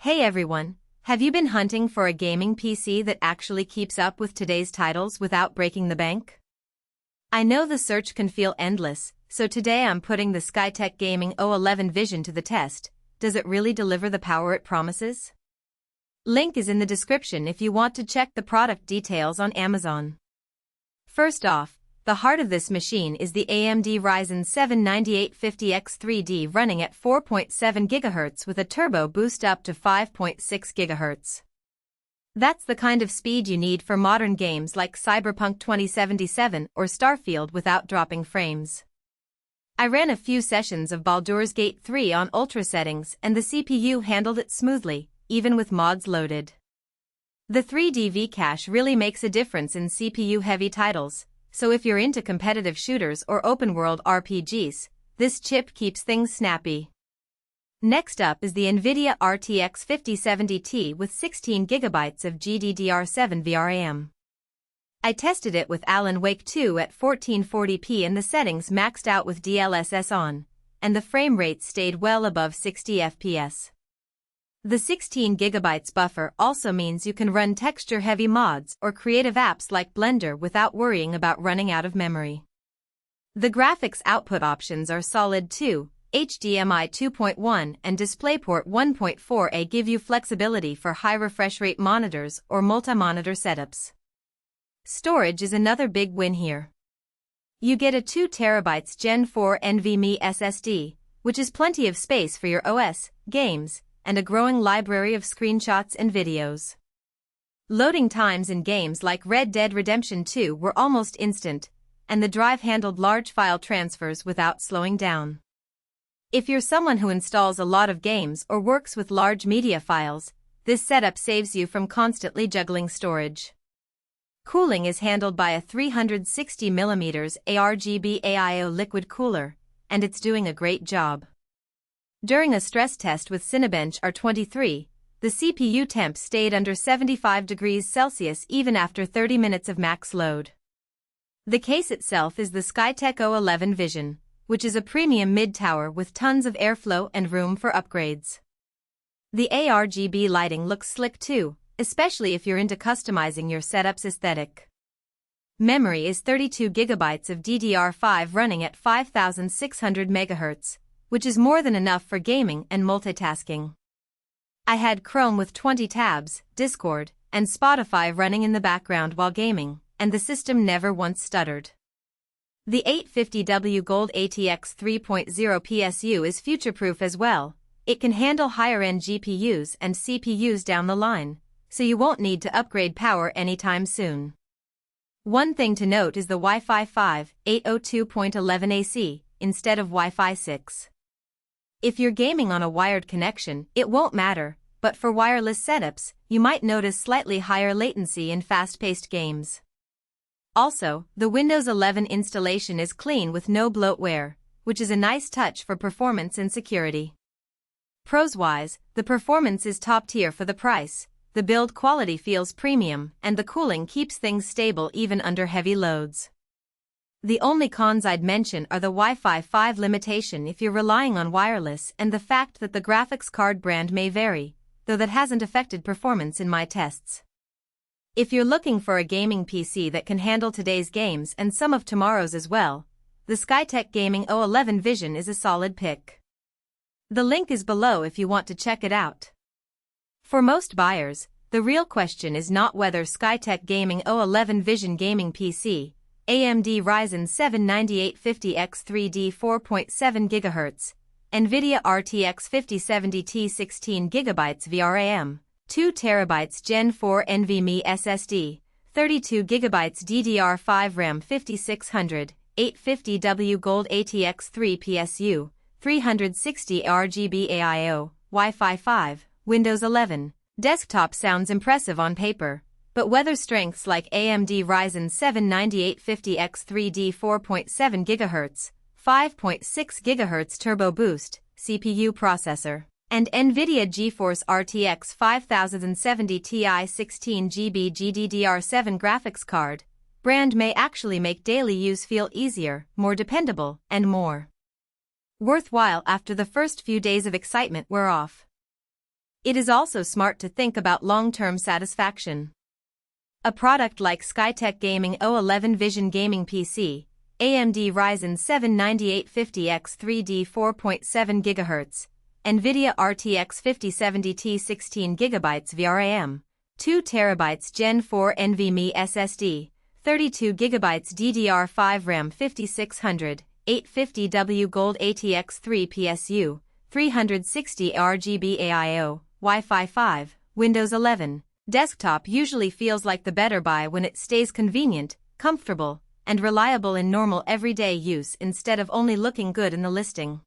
Hey everyone, have you been hunting for a gaming PC that actually keeps up with today's titles without breaking the bank? I know the search can feel endless, so today I'm putting the Skytech Gaming O11 Vision to the test. Does it really deliver the power it promises? Link is in the description if you want to check the product details on Amazon. First off, the heart of this machine is the AMD Ryzen 7 9850X3D running at 4.7 GHz with a turbo boost up to 5.6 GHz. That's the kind of speed you need for modern games like Cyberpunk 2077 or Starfield without dropping frames. I ran a few sessions of Baldur's Gate 3 on ultra settings and the CPU handled it smoothly, even with mods loaded. The 3D V-cache really makes a difference in CPU-heavy titles, so if you're into competitive shooters or open-world RPGs, this chip keeps things snappy. Next up is the NVIDIA RTX 5070 Ti with 16 GB of GDDR7 VRAM. I tested it with Alan Wake 2 at 1440p and the settings maxed out with DLSS on, and the frame rate stayed well above 60 FPS. The 16 GB buffer also means you can run texture-heavy mods or creative apps like Blender without worrying about running out of memory. The graphics output options are solid too. HDMI 2.1 and DisplayPort 1.4a give you flexibility for high refresh rate monitors or multi-monitor setups. Storage is another big win here. You get a 2 TB Gen 4 NVMe SSD, which is plenty of space for your OS, games, and a growing library of screenshots and videos. Loading times in games like Red Dead Redemption 2 were almost instant, and the drive handled large file transfers without slowing down. If you're someone who installs a lot of games or works with large media files, this setup saves you from constantly juggling storage. Cooling is handled by a 360mm ARGB AIO liquid cooler, and it's doing a great job. During a stress test with Cinebench R23, the CPU temp stayed under 75 degrees Celsius even after 30 minutes of max load. The case itself is the Skytech O11 Vision, which is a premium mid-tower with tons of airflow and room for upgrades. The ARGB lighting looks slick too, especially if you're into customizing your setup's aesthetic. Memory is 32 GB of DDR5 running at 5600 MHz, which is more than enough for gaming and multitasking. I had Chrome with 20 tabs, Discord, and Spotify running in the background while gaming, and the system never once stuttered. The 850W Gold ATX 3.0 PSU is future-proof as well. It can handle higher-end GPUs and CPUs down the line, so you won't need to upgrade power anytime soon. One thing to note is the Wi-Fi 5 802.11 AC instead of Wi-Fi 6. If you're gaming on a wired connection, it won't matter, but for wireless setups, you might notice slightly higher latency in fast-paced games. Also, the Windows 11 installation is clean with no bloatware, which is a nice touch for performance and security. Pros-wise, the performance is top tier for the price, the build quality feels premium, and the cooling keeps things stable even under heavy loads. The only cons I'd mention are the Wi-Fi 5 limitation if you're relying on wireless and the fact that the graphics card brand may vary, though that hasn't affected performance in my tests. If you're looking for a gaming PC that can handle today's games and some of tomorrow's as well, the Skytech Gaming O11 Vision is a solid pick. The link is below if you want to check it out. For most buyers, the real question is not whether Skytech Gaming O11 Vision gaming PC, AMD Ryzen 7 9850X3D 4.7 GHz, NVIDIA RTX 5070 Ti 16 GB VRAM, 2 TB Gen 4 NVMe SSD, 32 GB DDR5 RAM 5600, 850W Gold ATX 3 PSU, 360 RGB AIO, Wi-Fi 5, Windows 11. Desktop sounds impressive on paper, but weather strengths like AMD Ryzen 7 9850X3D 4.7 GHz, 5.6 GHz turbo boost, CPU processor, and NVIDIA GeForce RTX 5070 Ti 16 GB GDDR7 graphics card, brand may actually make daily use feel easier, more dependable, and more worthwhile after the first few days of excitement wear off. It is also smart to think about long-term satisfaction. A product like Skytech Gaming O11 Vision Gaming PC, AMD Ryzen 7 9850X 3D 4.7 GHz, NVIDIA RTX 5070 16 GB VRAM, 2 TB Gen 4 NVMe SSD, 32 GB DDR5 RAM 5600, 850W Gold ATX 3 PSU, 360 ARGB AIO, Wi-Fi 5, Windows 11. Desktop usually feels like the better buy when it stays convenient, comfortable, and reliable in normal everyday use instead of only looking good in the listing.